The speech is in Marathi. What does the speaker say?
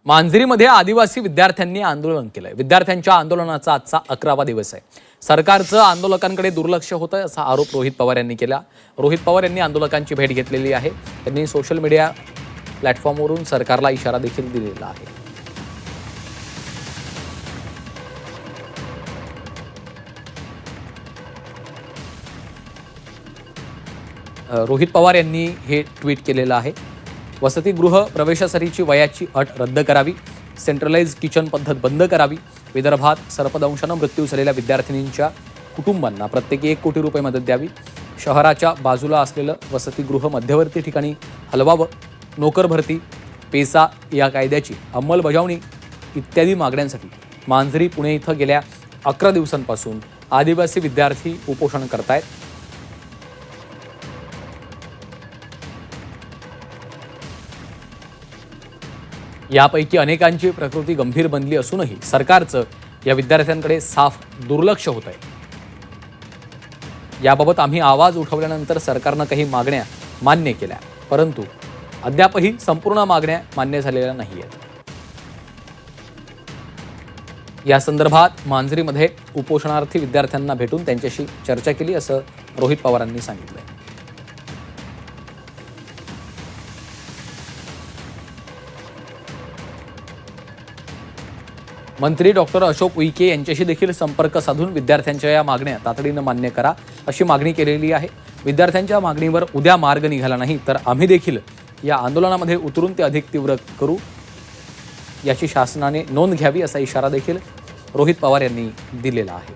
मांजरीमध्ये आदिवासी विद्यार्थ्यांनी आंदोलन केलंय। विद्यार्थ्यांच्या आंदोलनाचा आजचा 11वा दिवस आहे। सरकारचं आंदोलकांकडे दुर्लक्ष होतंय असा आरोप रोहित पवार यांनी केला। रोहित पवार यांनी आंदोलकांची भेट घेतलेली आहे। त्यांनी सोशल मीडिया प्लॅटफॉर्मवरून सरकारला इशारा देखील दिलेला आहे। रोहित पवार यांनी हे ट्विट केलेलं आहे। वसतिगृह प्रवेशासाठीची वयाची अट रद्द करावी, सेंट्रलाइज किचन पद्धत बंद करावी, विदर्भात सर्पदंशानं मृत्यू झालेल्या विद्यार्थिनींच्या कुटुंबांना प्रत्येकी 1 कोटी रुपये मदत द्यावी, शहराच्या बाजूला असलेलं वसतिगृह मध्यवर्ती ठिकाणी हलवावं, नोकर भरती, पेसा या कायद्याची अंमलबजावणी इत्यादी मागण्यांसाठी मांजरी पुणे इथं गेल्या 11 दिवसांपासून आदिवासी विद्यार्थी उपोषण करतायत। यापैकी अनेकांची प्रकृती गंभीर बनली असूनही सरकारचं या विद्यार्थ्यांकडे साफ दुर्लक्ष होत आहे। याबाबत आम्ही आवाज उठवल्यानंतर सरकारनं काही मागण्या मान्य केल्या, परंतु अद्यापही संपूर्ण मागण्या मान्य झालेल्या नाहीयेत। या संदर्भात मांजरीमध्ये उपोषणार्थी विद्यार्थ्यांना भेटून त्यांच्याशी चर्चा केली असं रोहित पवारांनी सांगितलंय। मंत्री डॉक्टर अशोक उईके यांच्याशी देखील संपर्क साधून विद्यार्थ्यांच्या या मागण्या तातडीनं मान्य करा अशी मागणी केलेली आहे। विद्यार्थ्यांच्या मागणीवर उद्या मार्ग निघाला नाही तर आम्ही देखील या आंदोलनामध्ये उतरून ते अधिक तीव्र करू, याची शासनाने नोंद घ्यावी असा इशारा देखील रोहित पवार यांनी दिलेला आहे।